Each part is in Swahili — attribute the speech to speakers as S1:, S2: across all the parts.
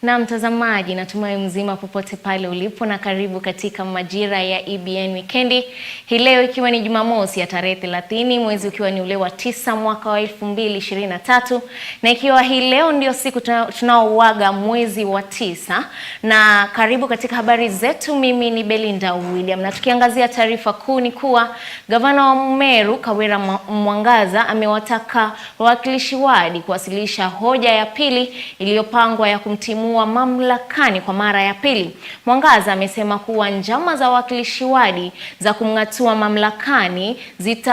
S1: Na mtazamaji, natumai mzima popote pale ulipo na karibu katika Majira ya EBN Wikendi. Hii leo ikiwa ni Jumamosi ya tarehe 30 mwezi ukiwa ni ule wa 9 mwaka wa 2023, na ikiwa hii leo ndio siku tunaouaga mwezi wa 9, na karibu katika habari zetu. Mimi ni Belinda William, na tukiangazia taarifa kuu ni kuwa gavana wa Meru Kawira Mwangaza amewataka wawakilishi wadi kuwasilisha hoja ya pili iliyopangwa ya kumtimua mamlakani kwa mara ya pili. Mwangaza amesema kuwa njama za wawakilishi wadi za kumng'atua mamlakani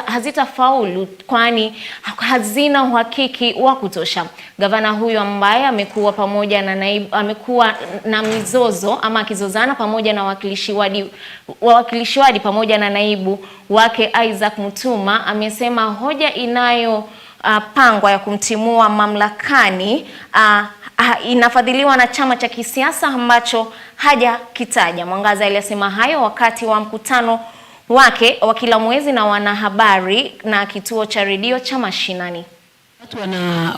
S1: hazitafaulu, kwani hazina uhakiki wa kutosha. Gavana huyo ambaye amekuwa na mizozo ama akizozana pamoja na wawakilishi wadi pamoja na naibu wake Isaac Mutuma, amesema hoja inayopangwa ya kumtimua mamlakani inafadhiliwa na chama cha kisiasa ambacho hajakitaja. Mwangaza alisema hayo wakati wa mkutano wake wa kila mwezi na wanahabari na kituo cha redio cha Mashinani.
S2: Watu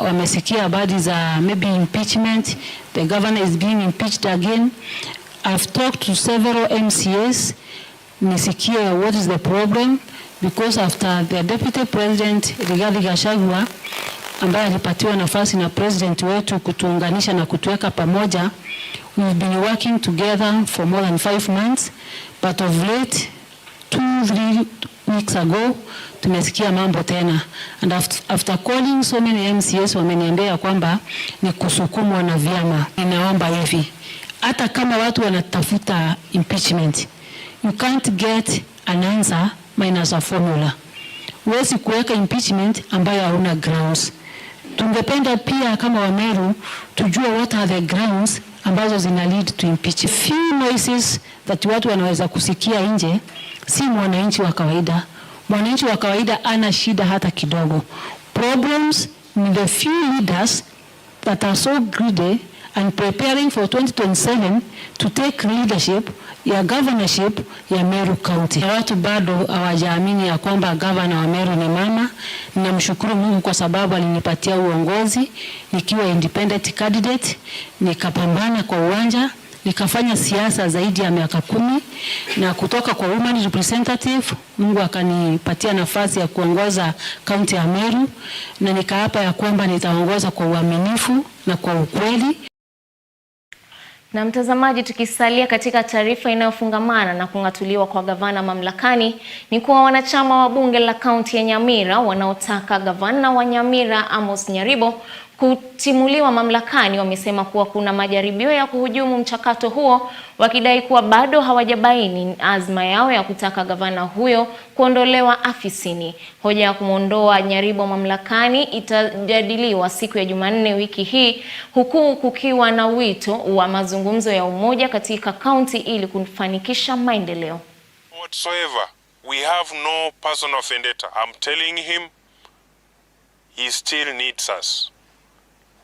S2: wamesikia habari za maybe impeachment, the governor is being impeached again. I've talked to several MCAs, nisikia what is the problem, because after the deputy president Rigathi Gachagua ambaye alipatiwa nafasi na president wetu kutuunganisha na kutuweka pamoja, we've been working together for more than 5 months, but of late 2-3 weeks ago tumesikia mambo tena, and after calling so many MCAs wameniambia kwamba ni kusukumwa na vyama. Ninaomba hivi, hata kama watu wanatafuta impeachment, you can't get an answer minus a formula. Huwezi kuweka impeachment ambayo hauna grounds. Tungependa pia kama Wameru tujue what are the grounds ambazo zina lead to impeach. Few noises that watu wanaweza kusikia nje, si mwananchi wa kawaida. Mwananchi wa kawaida ana shida hata kidogo. Problems ni the few leaders that are so greedy and preparing for 2027 to take leadership ya governorship ya Meru County. Watu bado hawajaamini ya kwamba governor wa Meru ni mama. Ninamshukuru Mungu kwa sababu alinipatia uongozi nikiwa independent candidate, nikapambana kwa uwanja, nikafanya siasa zaidi ya miaka 10, na kutoka kwa woman representative Mungu akanipatia nafasi ya kuongoza county ya Meru, na nikaapa ya kwamba nitaongoza kwa uaminifu na kwa ukweli.
S1: Na mtazamaji, tukisalia katika taarifa inayofungamana na kung'atuliwa kwa gavana mamlakani, ni kuwa wanachama wa bunge la kaunti ya Nyamira wanaotaka gavana wa Nyamira Amos Nyaribo kutimuliwa mamlakani wamesema kuwa kuna majaribio ya kuhujumu mchakato huo, wakidai kuwa bado hawajabaini azma yao ya kutaka gavana huyo kuondolewa afisini. Hoja ya kumwondoa Nyaribo mamlakani itajadiliwa siku ya Jumanne wiki hii, huku kukiwa na wito wa mazungumzo ya umoja katika kaunti ili kufanikisha maendeleo.
S3: Whatsoever, we have no personal vendetta. I'm telling him he still needs us.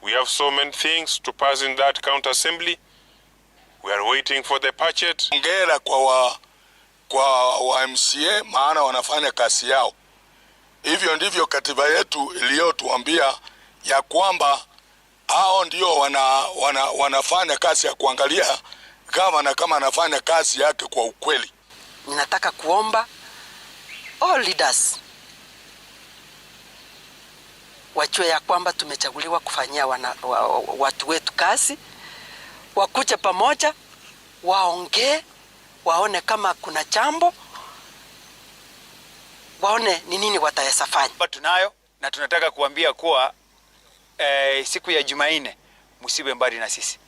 S3: We have so many things to pass in that county assembly. We are waiting for the budget.
S4: Hongera kwa MCA, maana wanafanya kazi yao. Hivyo ndivyo katiba yetu iliyotuambia ya kwamba hao ndio wanafanya kazi ya kuangalia gavana kama anafanya kazi yake kwa ukweli.
S5: Ninataka kuomba all leaders wajue ya kwamba tumechaguliwa kufanyia watu wetu kazi, wakuja pamoja, waongee, waone kama kuna jambo, waone ni nini wataweza fanya.
S6: Tunayo na tunataka kuambia kuwa siku ya Jumanne msiwe mbali na sisi.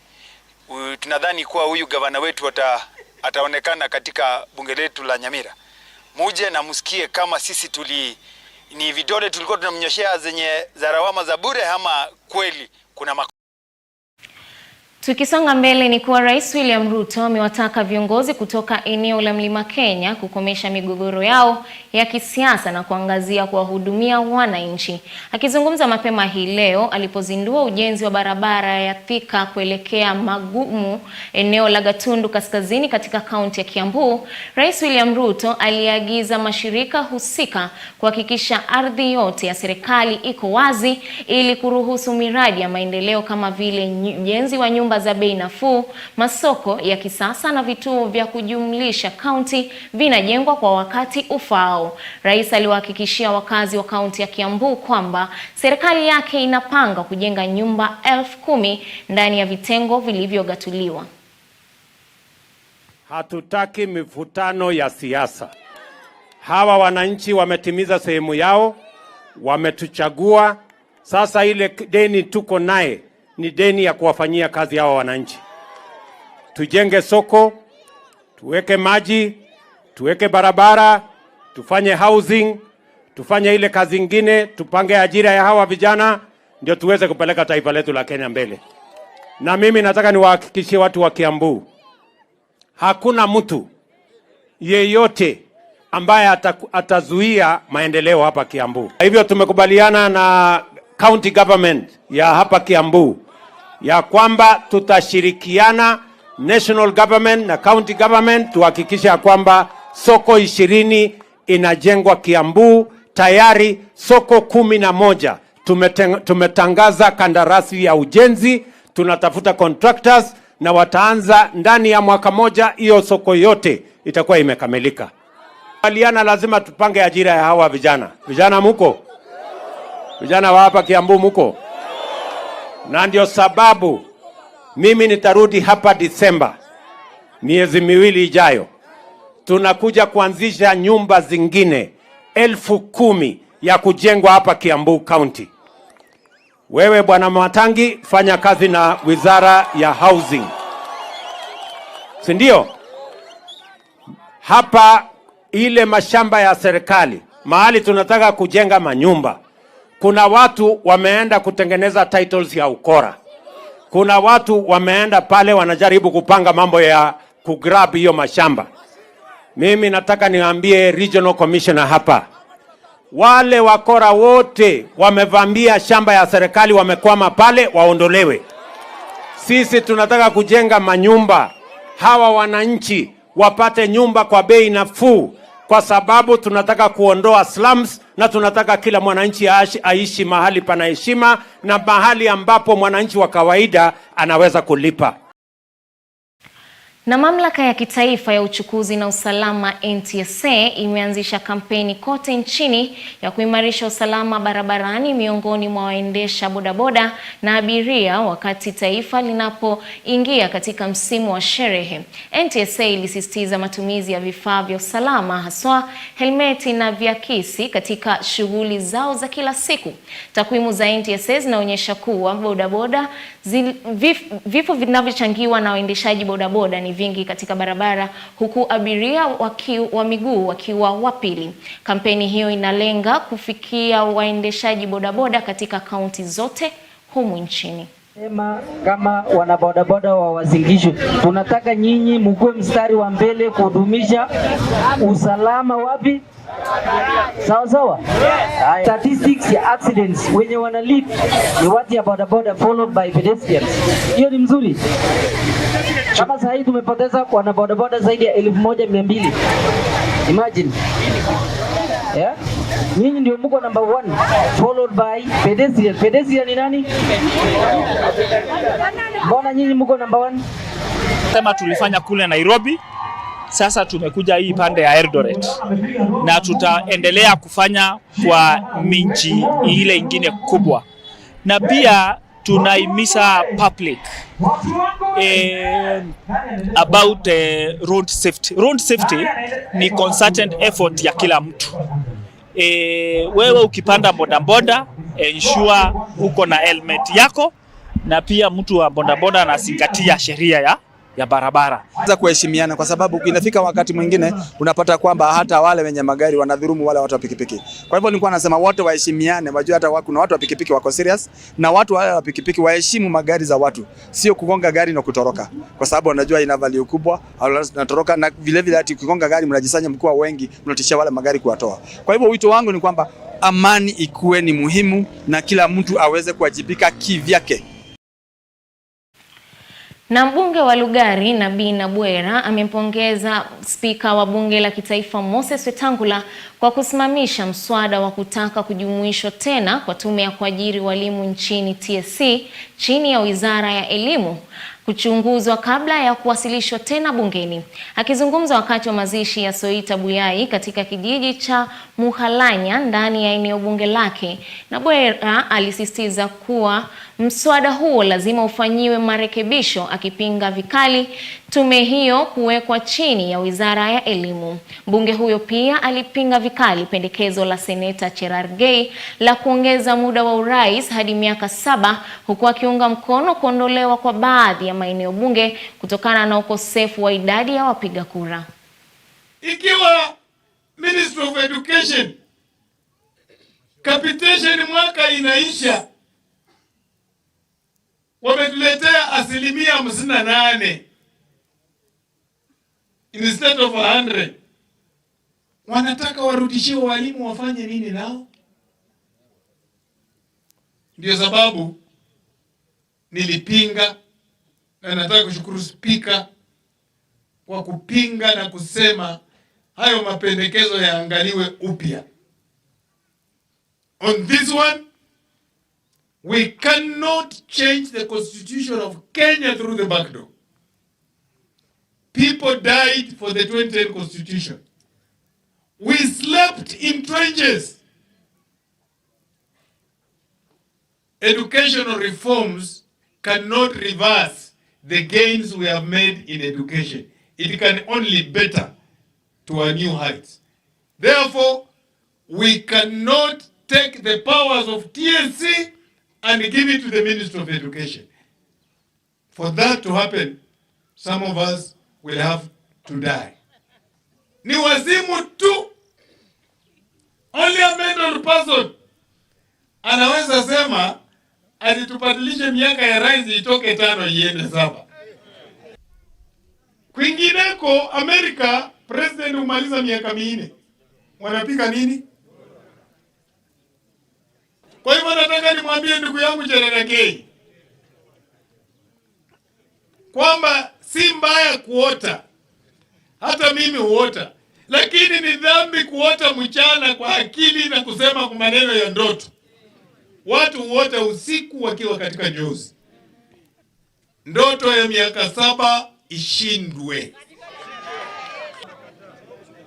S6: Tunadhani kuwa huyu gavana wetu ataonekana katika bunge letu la Nyamira. Muje na msikie kama sisi ni vidole tulikuwa tunamnyoshea zenye zarawama za bure ama kweli kuna
S1: Tukisonga mbele ni kuwa Rais William Ruto amewataka viongozi kutoka eneo la Mlima Kenya kukomesha migogoro yao ya kisiasa na kuangazia kuwahudumia wananchi. Akizungumza mapema hii leo alipozindua ujenzi wa barabara ya Thika kuelekea Magumu, eneo la Gatundu Kaskazini katika kaunti ya Kiambu, Rais William Ruto aliagiza mashirika husika kuhakikisha ardhi yote ya serikali iko wazi ili kuruhusu miradi ya maendeleo kama vile ujenzi wa nyumba nyumba za bei nafuu, masoko ya kisasa na vituo vya kujumlisha kaunti vinajengwa kwa wakati ufaao. Rais aliwahakikishia wakazi wa kaunti ya Kiambu kwamba serikali yake inapanga kujenga nyumba 10,000 ndani ya vitengo vilivyogatuliwa.
S7: Hatutaki mivutano ya siasa. Hawa wananchi wametimiza sehemu yao, wametuchagua. Sasa ile deni tuko naye ni deni ya kuwafanyia kazi hawa wananchi. Tujenge soko, tuweke maji, tuweke barabara, tufanye housing, tufanye ile kazi ingine, tupange ajira ya hawa vijana, ndio tuweze kupeleka taifa letu la Kenya mbele. Na mimi nataka niwahakikishie watu wa Kiambu, hakuna mtu yeyote ambaye atazuia maendeleo hapa Kiambu. Hivyo tumekubaliana na county government ya hapa Kiambu ya kwamba tutashirikiana national government na county government tuhakikisha kwamba soko 20 inajengwa Kiambu. Tayari soko 11 tumetangaza kandarasi ya ujenzi, tunatafuta contractors na wataanza ndani ya mwaka moja, hiyo soko yote itakuwa imekamilika. Aliana lazima tupange ajira ya hawa vijana. Vijana muko? Vijana wa hapa Kiambu muko? Na ndio sababu mimi nitarudi hapa Disemba, miezi miwili ijayo. Tunakuja kuanzisha nyumba zingine 10,000 ya kujengwa hapa Kiambu County. Wewe Bwana Matangi, fanya kazi na Wizara ya Housing. Si ndio? Hapa ile mashamba ya serikali, mahali tunataka kujenga manyumba, kuna watu wameenda kutengeneza titles ya ukora. Kuna watu wameenda pale wanajaribu kupanga mambo ya kugrab hiyo mashamba. Mimi nataka niambie regional commissioner hapa, wale wakora wote wamevamia shamba ya serikali wamekwama pale, waondolewe. Sisi tunataka kujenga manyumba, hawa wananchi wapate nyumba kwa bei nafuu, kwa sababu tunataka kuondoa slums na tunataka kila mwananchi aishi mahali pana heshima na mahali ambapo mwananchi wa kawaida anaweza kulipa.
S1: Na mamlaka ya kitaifa ya uchukuzi na usalama NTSA imeanzisha kampeni kote nchini ya kuimarisha usalama barabarani miongoni mwa waendesha bodaboda na abiria wakati taifa linapoingia katika msimu wa sherehe. NTSA ilisisitiza matumizi ya vifaa vya usalama, haswa helmeti na viakisi katika shughuli zao za kila siku. Takwimu za NTSA zinaonyesha kuwa bodaboda vifo vinavyochangiwa na waendeshaji bodaboda ni vingi katika barabara, huku abiria wa miguu wakiwa wa pili. Kampeni hiyo inalenga kufikia waendeshaji bodaboda katika kaunti zote humu nchini.
S8: Kama wanabodaboda wa Uasin Gishu, tunataka nyinyi mkue mstari wa mbele kudumisha usalama wapi? Sawa sawa. Statistics ya accidents wenye wana lead ni watu ya bodaboda followed by pedestrians. Hiyo ni mzuri. Kama sasa hivi tumepoteza wanabodaboda zaidi ya 1200. Imagine. Yeah? Nyinyi ndio mko number 1 followed by pedestrian. Pedestrian ni nani? Mbona nyinyi mko number 1?
S9: Sema tulifanya kule Nairobi, sasa tumekuja hii pande ya Eldoret na tutaendelea kufanya kwa miji ile ingine kubwa, na pia tunaimisa public about road safety. Road safety ni concerted effort ya kila mtu. Wewe ukipanda bodaboda ensure uko na helmet yako, na pia mtu wa bodaboda anazingatia sheria ya barabara.
S10: Za kuheshimiana, kwa sababu inafika wakati mwingine unapata kwamba hata wale wenye magari wanadhulumu wale watu wa pikipiki. Kwa hivyo nilikuwa nasema wote waheshimiane, wajue hata kuna watu wa pikipiki wako serious, na watu wale wa pikipiki waheshimu magari za watu, sio kugonga gari na kutoroka, kwa sababu wanajua ina value kubwa, au natoroka, na vile vile ati kugonga gari mnajisanya mkuu wengi, mnatishia wale magari kuwatoa. Kwa hivyo wito wangu ni kwamba amani ikuwe ni muhimu na kila mtu aweze kuwajibika kivyake.
S1: Na mbunge wa Lugari Nabii Nabwera amempongeza spika wa bunge la kitaifa Moses Wetangula kwa kusimamisha mswada wa kutaka kujumuishwa tena kwa tume ya kuajiri walimu nchini TSC chini ya Wizara ya Elimu. kuchunguzwa kabla ya kuwasilishwa tena bungeni. Akizungumza wakati wa mazishi ya Soita Buyai katika kijiji cha Muhalanya ndani ya eneo bunge lake, Nabwera alisisitiza kuwa mswada huo lazima ufanyiwe marekebisho, akipinga vikali tume hiyo kuwekwa chini ya Wizara ya Elimu. Mbunge huyo pia alipinga vikali pendekezo la Seneta Cherargei la kuongeza muda wa urais hadi miaka 7, huku akiunga mkono kuondolewa kwa baadhi ya maeneo bunge kutokana na ukosefu wa idadi ya wapiga kura.
S11: Ikiwa Ministry of Education capitation mwaka inaisha, wametuletea 58% instead of 100. Wanataka warudishie walimu, wafanye nini nao? Ndio sababu nilipinga, na nataka kushukuru Spika kwa kupinga na kusema hayo mapendekezo yaangaliwe upya. On this one, we cannot change the constitution of Kenya through the back door. People died for the 2010 constitution. We slept in trenches. Educational reforms cannot reverse the gains we have made in education. It can only better to a new heights. Therefore, we cannot take the powers of TSC and give it to the Ministry of Education. For that to happen, some of us will have to die. Ni wazimu tu. Only a mental person anaweza sema alitubadilishe miaka ya rais itoke 5 iende 7. Kwingineko Amerika, president umaliza miaka 4. Wanapika nini? Kwa hivyo nataka nimwambie ndugu yangu Cherargei kwamba si mbaya kuota. Hata mimi huota. Lakini ni dhambi kuota mchana kwa akili na kusema kwa maneno ya ndoto. Watu huota usiku wakiwa katika njozi. Ndoto ya miaka 7 ishindwe.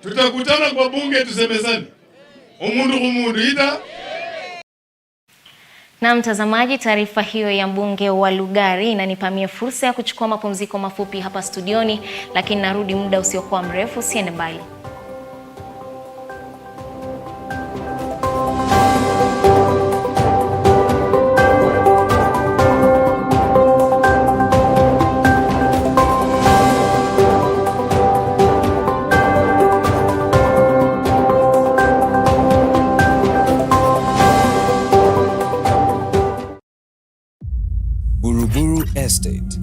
S11: Tutakutana kwa bunge tusemezane. Umundu ida.
S1: Na mtazamaji, taarifa hiyo ya mbunge wa Lugari inanipamia fursa ya kuchukua mapumziko mafupi hapa studioni, lakini narudi muda usiokuwa mrefu, usiende mbali.
S12: Estate,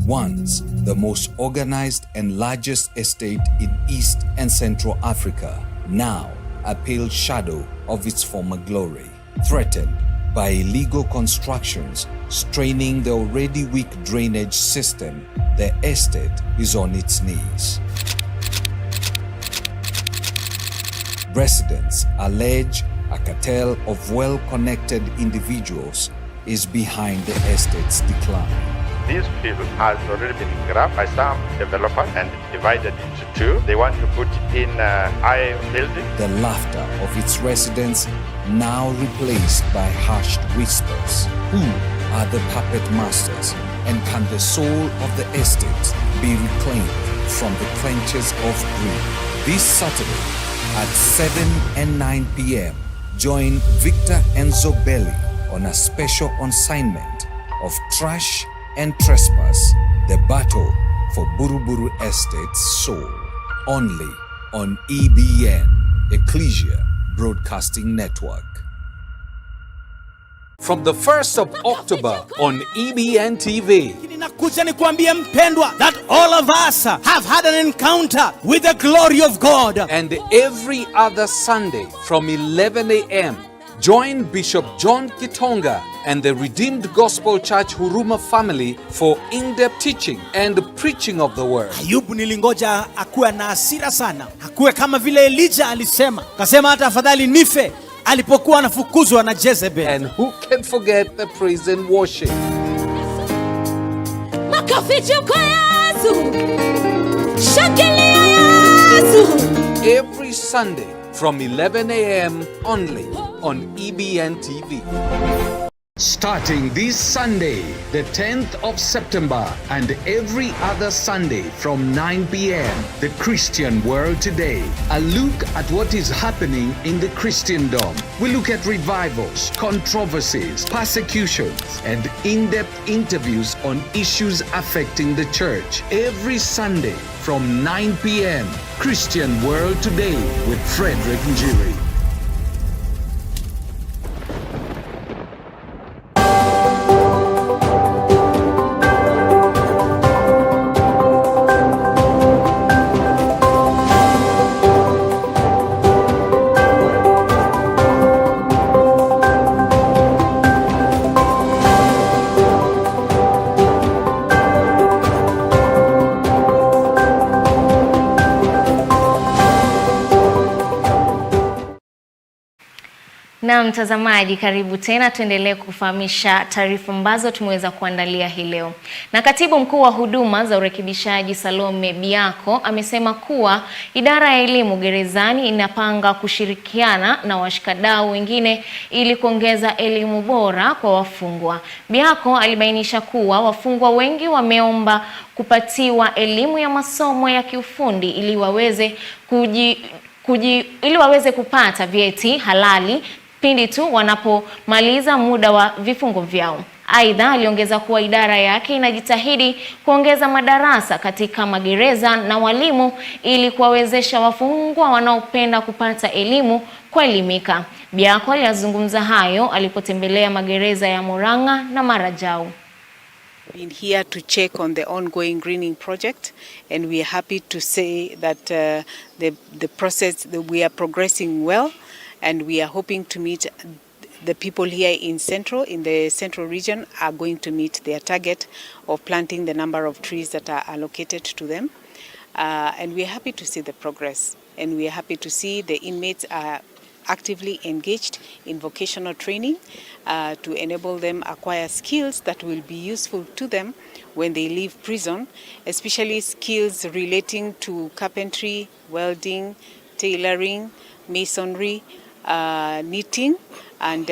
S12: once the most organized and largest estate in East and Central Africa, now a pale shadow of its former glory, threatened by illegal constructions straining the already weak drainage system. The estate is on its knees. Residents allege a cartel of well-connected individuals is behind the estate's decline.
S13: This field has already been grabbed by some developers and divided into 2. They want to put in high building.
S12: The laughter of its residents now replaced by hushed whispers. Who are the puppet masters, and can the soul of the estate be reclaimed from the clutches of greed? This Saturday at 7 and 9 p.m. join Victor Enzo Belli on a special assignment of Trash and Trespass, the battle for Buruburu Estate's soul. Only on EBN, Ecclesia Broadcasting Network. From the 1st of October on EBN TV.
S14: Ninakuja nikwambie mpendwa that all of us have had an encounter with the glory of God.
S12: And every other Sunday from 11 a.m. join Bishop John Kitonga and the Redeemed Gospel Church Huruma family for in-depth teaching and preaching of the word.
S14: Ayubu nilingoja akuwe na hasira sana, akuwe kama vile Elijah alisema, kasema hata afadhali nife alipokuwa anafukuzwa na Jezebel.
S12: And who can forget the praise and worship? Every Sunday from 11 a.m. only on EBN TV. Starting this Sunday, the 10th of September, and every other Sunday from 9 p.m., The Christian World Today. A look at what is happening in the Christendom. We look at revivals, controversies, persecutions, and in-depth interviews on issues affecting the church. Every Sunday from 9 p.m., Christian World Today with Frederick Njiri.
S1: Na mtazamaji, karibu tena, tuendelee kufahamisha taarifa ambazo tumeweza kuandalia hii leo. Na katibu mkuu wa huduma za urekebishaji Salome Biako amesema kuwa idara ya elimu gerezani inapanga kushirikiana na washikadau wengine ili kuongeza elimu bora kwa wafungwa. Biako alibainisha kuwa wafungwa wengi wameomba kupatiwa elimu ya masomo ya kiufundi ili waweze kupata vyeti halali pindi tu wanapomaliza muda wa vifungo vyao. Aidha, aliongeza kuwa idara yake inajitahidi kuongeza madarasa katika magereza na walimu ili kuwawezesha wafungwa wanaopenda kupata elimu kuelimika. Biako aliyazungumza hayo alipotembelea magereza ya Murang'a na Marajau.
S15: Been here to check on the ongoing greening project, and we are happy to say that the process that we are progressing well, and we are hoping to meet the people here in the central region are going to meet their target of planting the number of trees that are allocated to them, and we are happy to see the progress, and we are happy to see the inmates are actively engaged in vocational training to enable them acquire skills that will be useful to them when they leave prison, especially skills relating to carpentry, welding, tailoring, masonry, knitting, and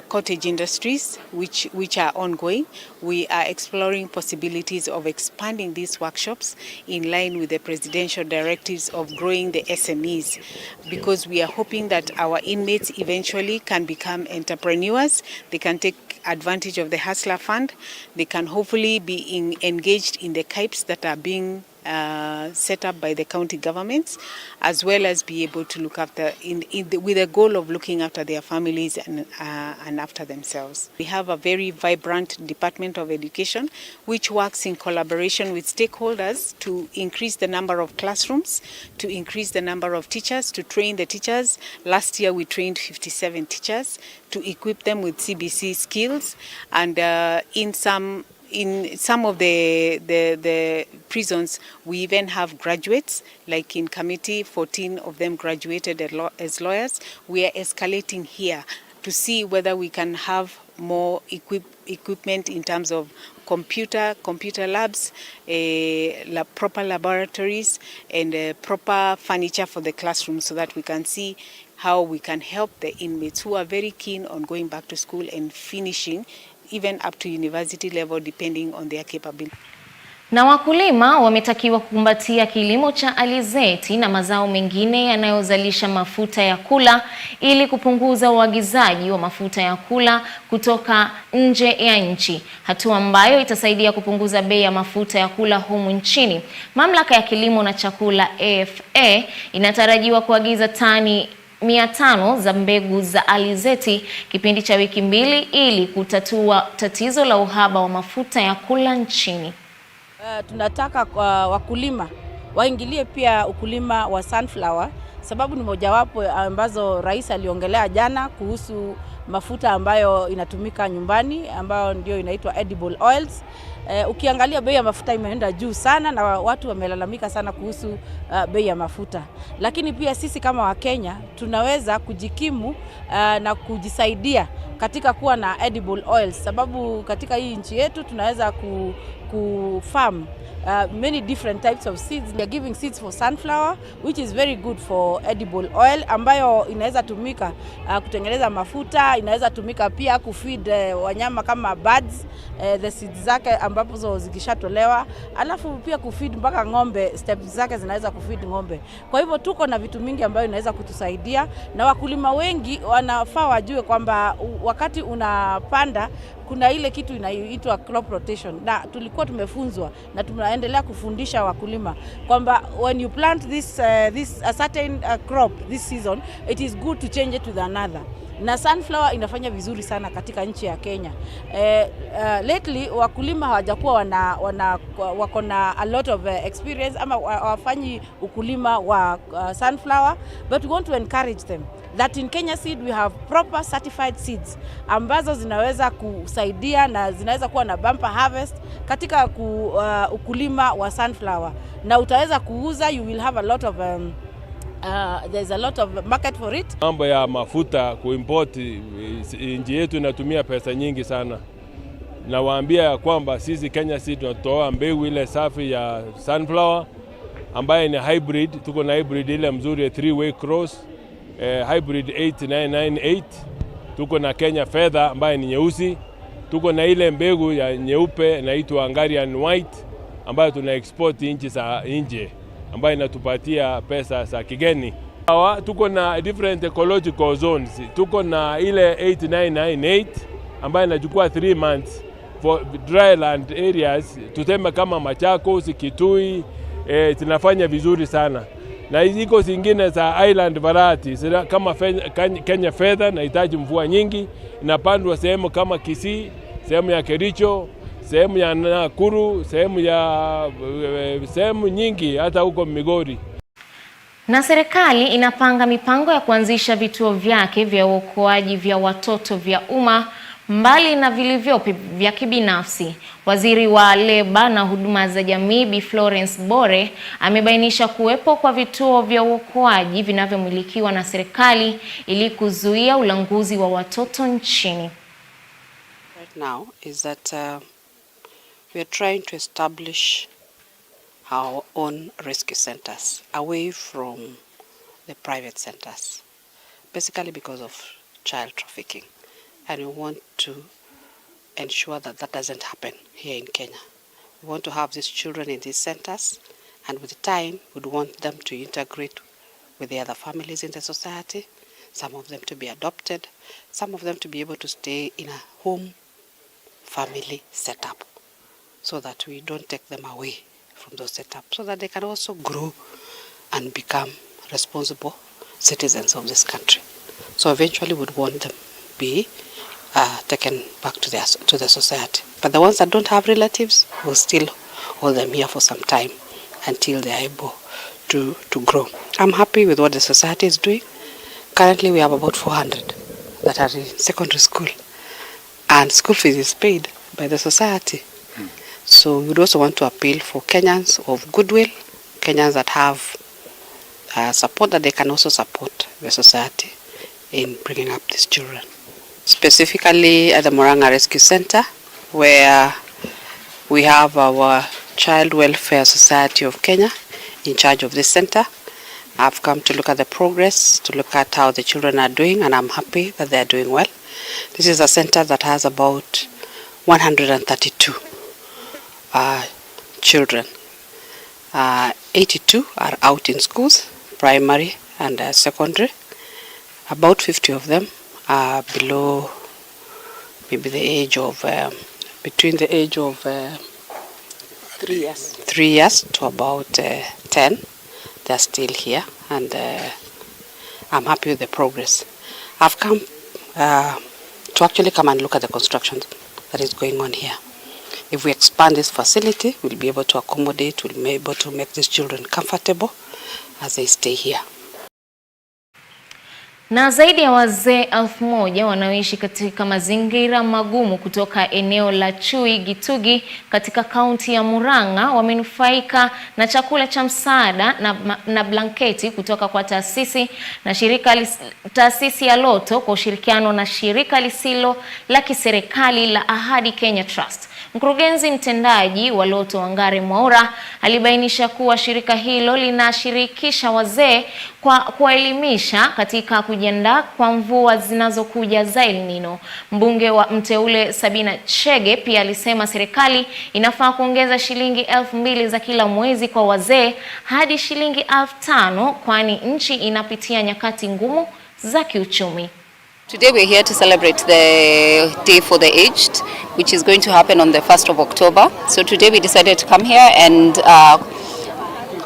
S15: cottage industries, which are ongoing. We are exploring possibilities of expanding these workshops in line with the presidential directives of growing the SMEs, because we are hoping that our inmates eventually can become entrepreneurs. They can take advantage of the Hustler Fund. They can hopefully be engaged in the CAIPs that are being set up by the county governments, as well as be able to look after with the goal of looking after their families and after themselves. We have a very vibrant Department of Education which works in collaboration with stakeholders to increase the number of classrooms, to increase the number of teachers, to train the teachers. Last year we trained 57 teachers to equip them with CBC skills, and in some of the prisons, we even have graduates, like in committee, 14 of them graduated as lawyers. We are escalating here to see whether we can have more equipment in terms of computer labs, proper laboratories, and proper furniture for the classroom, so that we can see how we can help the inmates who are very keen on going back to school and finishing even up to university level depending on their capability.
S1: Na wakulima wametakiwa kukumbatia kilimo cha alizeti na mazao mengine yanayozalisha mafuta ya kula ili kupunguza uagizaji wa mafuta ya kula kutoka nje ya nchi, hatua ambayo itasaidia kupunguza bei ya mafuta ya kula humu nchini. Mamlaka ya kilimo na chakula AFA inatarajiwa kuagiza tani 500 za mbegu za alizeti kipindi cha wiki 2 ili kutatua tatizo la uhaba wa mafuta ya kula nchini.
S16: Tunataka kwa wakulima waingilie pia ukulima wa sunflower, sababu ni mojawapo ambazo rais aliongelea jana kuhusu mafuta ambayo inatumika nyumbani, ambayo ndio inaitwa edible oils. Ukiangalia bei ya mafuta imeenda juu sana na watu wamelalamika sana kuhusu bei ya mafuta. Lakini pia sisi kama Wakenya tunaweza kujikimu na kujisaidia katika kuwa na edible oils, sababu katika hii nchi yetu tunaweza farm many different types of seeds. We are giving seeds for sunflower, which is very good for edible oil, ambayo inaweza tumika kutengeneza mafuta, inaweza tumika pia kufeed wanyama kama birds, the seeds zake ambapo zikishatolewa, alafu pia kufeed mpaka ng'ombe, steps zake zinaweza kufeed ng'ombe. Kwa hivyo tuko na vitu mingi ambayo inaweza kutusaidia, na wakulima wengi wanafaa wajue kwamba wakati unapanda kuna ile kitu inaitwa crop rotation, na tulikuwa tumefunzwa na tunaendelea kufundisha wakulima kwamba when you plant this a certain crop this season, it is good to change it to another. Na sunflower inafanya vizuri sana katika nchi ya Kenya. Lately wakulima hawajakuwa wako na a lot of experience ama wafanyi ukulima wa sunflower, but we want to encourage them that in Kenya Seed we have proper certified seeds ambazo zinaweza kusaidia na zinaweza kuwa na bumper harvest katika ukulima wa sunflower, na utaweza kuuza, you will have a lot of there's a lot of market for it.
S17: Mambo ya mafuta kuimport, nchi yetu inatumia pesa nyingi sana. Na waambia ya kwamba sisi Kenya Seed tunatoa mbegu ile safi ya sunflower ambaye ni hybrid. Tuko na hybrid ile mzuri ya 3-way cross, hybrid 8998. Tuko na Kenya Feather ambaye ni nyeusi. Tuko na ile mbegu ya nyeupe inaitwa Hungarian White ambayo tuna export nchi za nje, ambayo inatupatia pesa za kigeni. Tuko na different ecological zones. Tuko na ile 8998 ambayo inachukua 3 months for dryland areas. Tuteme kama Machakos, Kitui, tunafanya vizuri sana. Na ziko zingine za island variety kama Kenya Feather inahitaji mvua nyingi, inapandwa sehemu kama Kisii, sehemu ya Kericho, sehemu ya Nakuru, sehemu nyingi hata huko Migori.
S1: Na serikali inapanga mipango ya kuanzisha vituo vyake vya uokoaji vya watoto vya umma mbali na vilivyopo vya kibinafsi. Waziri wa Leba na huduma za jamii Bi Florence Bore amebainisha kuwepo kwa vituo vya uokoaji vinavyomilikiwa na serikali ili kuzuia ulanguzi wa watoto nchini.
S18: Right now is that we are trying to establish our own rescue centers away from the private centers, basically because of child trafficking. And we want to ensure that that doesn't happen here in Kenya. We want to have these children in these centers, and with time, we'd want them to integrate with the other families in the society, some of them to be adopted, some of them to be able to stay in a home family setup, so that we don't take them away from those setups, so that they can also grow and become responsible citizens of this country. So eventually we'd want them be taken back to the society. But the ones that don't have relatives, we'll still hold them here for some time until they are able to grow. I'm happy with what the society is doing. Currently we have about 400 that are in secondary school, and school fees is paid by the society. So we would also want to appeal for Kenyans of goodwill, Kenyans that have support, that they can also support the society in bringing up these children. Specifically at the Mwangaza Rescue Center, where we have our Child Welfare Society of Kenya in charge of this center. I've come to look at the progress, to look at how the children are doing, and I'm happy that they are doing well. This is a center that has about 132 children. 82 are out in schools, primary and secondary. About 50 of them are below maybe the age of, between the age of 3 years to about 10. They're still here, and I'm happy with the progress. I've come to actually come and look at the construction that is going on here. If we expand this facility, we'll be able to accommodate, we'll be able to make these children comfortable as they stay here.
S1: Na zaidi ya wazee 1000 wanaoishi katika mazingira magumu kutoka eneo la Chui Gitugi katika kaunti ya Murang'a wamenufaika na chakula cha msaada na blanketi kutoka kwa taasisi ya Loto kwa ushirikiano na shirika lisilo la kiserikali la Ahadi Kenya Trust. Mkurugenzi mtendaji wa Loto Wangare Mwaura alibainisha kuwa shirika hilo linashirikisha wazee kwa kuwaelimisha katika kujiandaa kwa mvua zinazokuja za El Nino. Mbunge wa mteule Sabina Chege pia alisema serikali inafaa kuongeza shilingi 2000 za kila mwezi kwa wazee hadi shilingi 5000 kwani nchi inapitia nyakati ngumu za kiuchumi.
S19: Today we're here to celebrate the Day for the Aged, which is going to happen on the 1st of October. So today we decided to come here and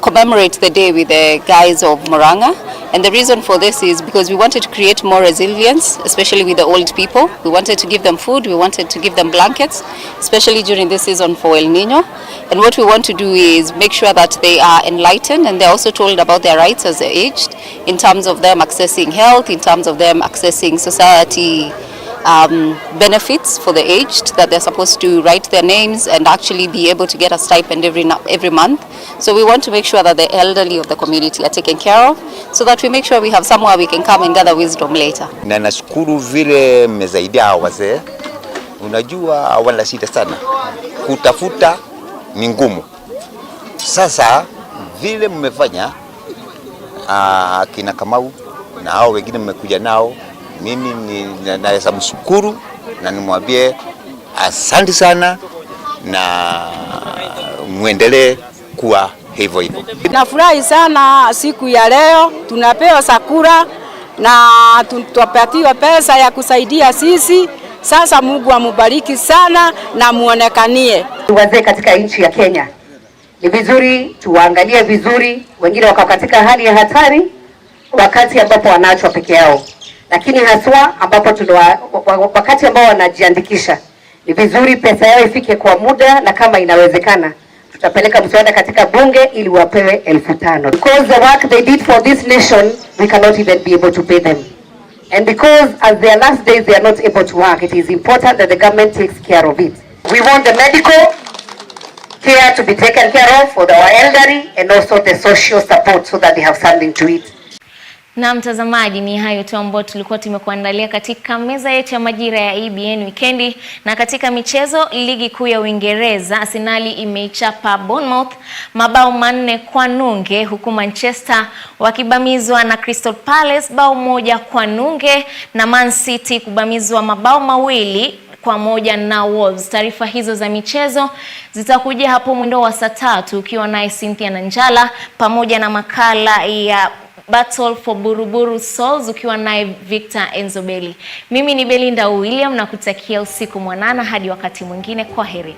S19: commemorate the day with the guys of Murang'a. And the reason for this is because we wanted to create more resilience, especially with the old people. We wanted to give them food, we wanted to give them blankets, especially during this season for El Nino. And what we want to do is make sure that they are enlightened and they're also told about their rights as they're aged, in terms of them accessing health, in terms of them accessing society benefits for the aged, that they're supposed to write their names and actually be able to get a stipend every month. So we want to make sure that the elderly of the community are taken care of, so that we make sure we have somewhere we can come and gather wisdom later.
S20: Na nashukuru vile mmesaidia wazee. Unajua hawana shida sana. Kutafuta ni ngumu. Sasa vile mmefanya kina Kamau na hao wengine mmekuja nao, mimi naweza mshukuru na nimwambie asante sana na muendelee kuwa hivyo hivyo.
S21: Nafurahi sana siku ya leo, tunapewa sakura na tutapatiwa pesa ya kusaidia sisi. Sasa Mungu amubariki sana na muonekanie.
S22: Wazee katika nchi ya Kenya, ni vizuri tuwaangalie vizuri, wengine wako katika hali ya hatari wakati ambapo wanaachwa peke yao. Lakini haswa ambapo wakati ambao wanajiandikisha, ni vizuri pesa yao ifike kwa muda, na kama inawezekana tutapeleka mswada katika bunge ili wapewe 1500. Because the work they did for this nation, we cannot even be able to pay them. And because as their last days they are not able to work, it is important that the government takes care of it. We want the medical care to be taken care of for our elderly and also the social support so that they have something to eat.
S1: Na mtazamaji, ni hayo tu ambayo tulikuwa tumekuandalia katika meza yetu ya Majira ya EBN Weekendi. Na katika michezo, ligi kuu ya Uingereza, Arsenal imeichapa Bournemouth mabao 4-0, huku Manchester wakibamizwa na Crystal Palace bao 1-0, na Man City kubamizwa mabao 2-1 na Wolves. Taarifa hizo za michezo zitakuja hapo mwendo wa saa 3 ukiwa naye Cynthia Nanjala, pamoja na makala ya Battle for Buruburu Souls ukiwa naye Victor Enzobeli. Mimi ni Belinda William na kutakia usiku mwanana hadi wakati mwingine. Kwaheri.